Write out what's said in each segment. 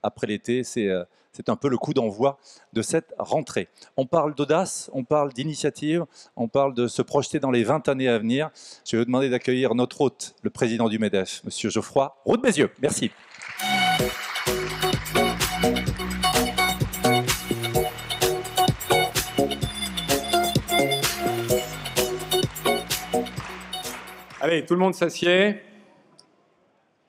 après l'été. C'est un peu le coup d'envoi de cette rentrée. On parle d'audace, on parle d'initiative, on parle de se projeter dans les 20 années à venir. Je vais vous demander d'accueillir notre hôte, le président du MEDEF, M. Geoffroy Roux de Bézieux. Merci. Allez, tout le monde s'assied.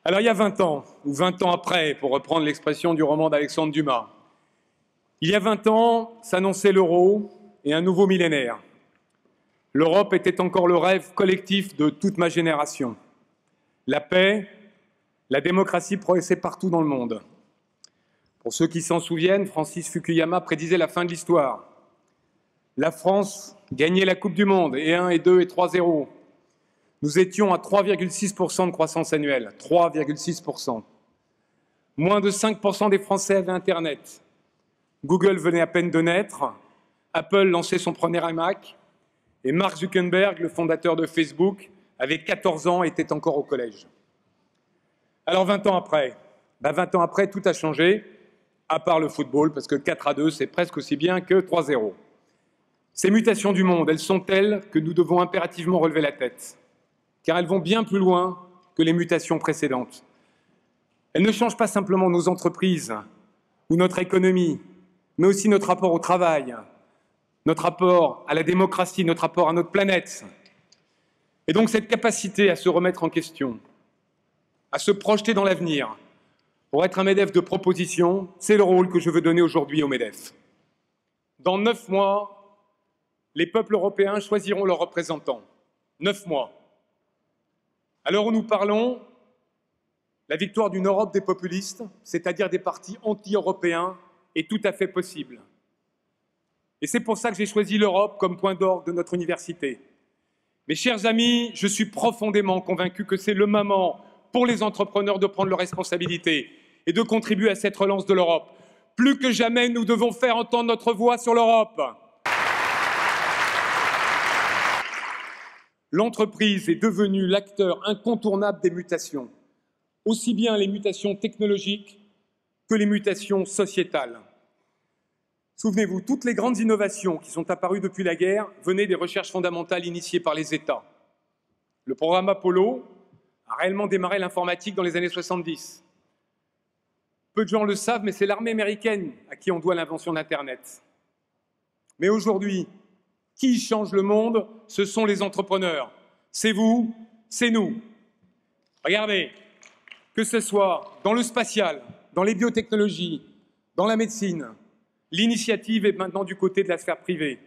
Alors, il y a 20 ans, ou 20 ans après, pour reprendre l'expression du roman d'Alexandre Dumas, il y a 20 ans s'annonçait l'euro et un nouveau millénaire. L'Europe était encore le rêve collectif de toute ma génération. La paix, la démocratie progressait partout dans le monde. Pour ceux qui s'en souviennent, Francis Fukuyama prédisait la fin de l'histoire. La France gagnait la Coupe du Monde, et 1, et 2, et 3-0. Nous étions à 3,6% de croissance annuelle, 3,6%. Moins de 5% des Français avaient Internet. Google venait à peine de naître, Apple lançait son premier iMac, et Mark Zuckerberg, le fondateur de Facebook, avait 14 ans et était encore au collège. Alors 20 ans après, 20 ans après, tout a changé, à part le football, parce que 4-2, c'est presque aussi bien que 3-0. Ces mutations du monde, elles sont telles que nous devons impérativement relever la tête, car elles vont bien plus loin que les mutations précédentes. Elles ne changent pas simplement nos entreprises ou notre économie, mais aussi notre rapport au travail, notre rapport à la démocratie, notre rapport à notre planète. Et donc cette capacité à se remettre en question, à se projeter dans l'avenir, pour être un MEDEF de proposition, c'est le rôle que je veux donner aujourd'hui au MEDEF. Dans 9 mois, les peuples européens choisiront leurs représentants. 9 mois. À l'heure où nous parlons, la victoire d'une Europe des populistes, c'est-à-dire des partis anti-européens, est tout à fait possible. Et c'est pour ça que j'ai choisi l'Europe comme point d'orgue de notre université. Mes chers amis, je suis profondément convaincu que c'est le moment pour les entrepreneurs de prendre leurs responsabilités et de contribuer à cette relance de l'Europe. Plus que jamais, nous devons faire entendre notre voix sur l'Europe. L'entreprise est devenue l'acteur incontournable des mutations, aussi bien les mutations technologiques que les mutations sociétales. Souvenez-vous, toutes les grandes innovations qui sont apparues depuis la guerre venaient des recherches fondamentales initiées par les États. Le programme Apollo a réellement démarré l'informatique dans les années 70. Peu de gens le savent, mais c'est l'armée américaine à qui on doit l'invention d'Internet. Mais aujourd'hui, qui change le monde? Ce sont les entrepreneurs. C'est vous, c'est nous. Regardez, que ce soit dans le spatial, dans les biotechnologies, dans la médecine, l'initiative est maintenant du côté de la sphère privée.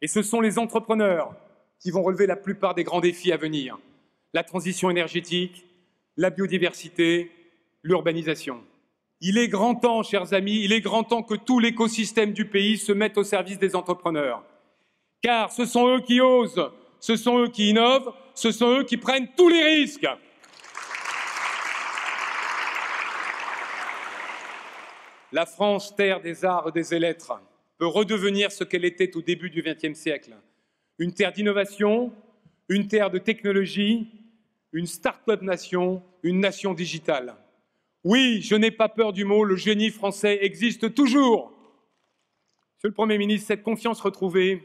Et ce sont les entrepreneurs qui vont relever la plupart des grands défis à venir. La transition énergétique, la biodiversité, l'urbanisation. Il est grand temps, chers amis, il est grand temps que tout l'écosystème du pays se mette au service des entrepreneurs. Car ce sont eux qui osent, ce sont eux qui innovent, ce sont eux qui prennent tous les risques. La France, terre des arts et des lettres, peut redevenir ce qu'elle était au début du XXe siècle. Une terre d'innovation, une terre de technologie, une start-up nation, une nation digitale. Oui, je n'ai pas peur du mot, le génie français existe toujours. Monsieur le Premier ministre, cette confiance retrouvée,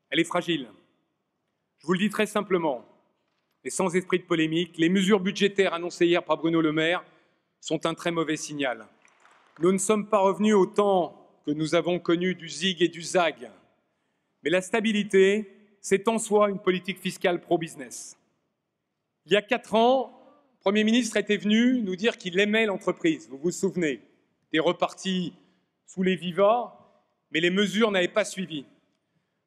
elle est fragile. Je vous le dis très simplement, et sans esprit de polémique, les mesures budgétaires annoncées hier par Bruno Le Maire sont un très mauvais signal. Nous ne sommes pas revenus au temps que nous avons connu du zig et du zag. Mais la stabilité, c'est en soi une politique fiscale pro-business. Il y a 4 ans, le Premier ministre était venu nous dire qu'il aimait l'entreprise. Vous vous souvenez, il est reparti sous les vivas, mais les mesures n'avaient pas suivi.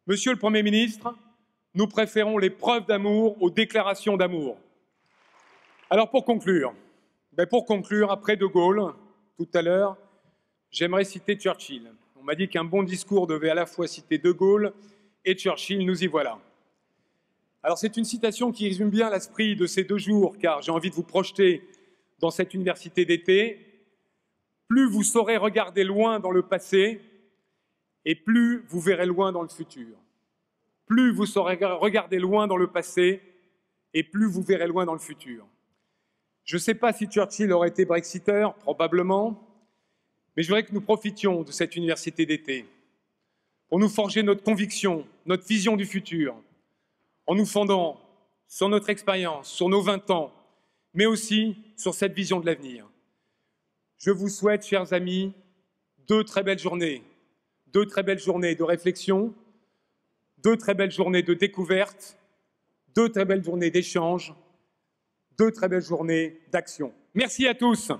Monsieur le Premier ministre, nous préférons les preuves d'amour aux déclarations d'amour. Alors pour conclure, après De Gaulle, tout à l'heure, j'aimerais citer Churchill. On m'a dit qu'un bon discours devait à la fois citer De Gaulle et Churchill, nous y voilà. Alors c'est une citation qui résume bien l'esprit de ces 2 jours, car j'ai envie de vous projeter dans cette université d'été. Plus vous saurez regarder loin dans le passé, et plus vous verrez loin dans le futur. Plus vous saurez regarder loin dans le passé, et plus vous verrez loin dans le futur. Je ne sais pas si Churchill aurait été brexiteur, probablement, Mais je voudrais que nous profitions de cette université d'été pour nous forger notre conviction, notre vision du futur, en nous fondant sur notre expérience, sur nos 20 ans, mais aussi sur cette vision de l'avenir. Je vous souhaite, chers amis, 2 très belles journées. 2 très belles journées de réflexion, 2 très belles journées de découverte, 2 très belles journées d'échange, 2 très belles journées d'action. Merci à tous.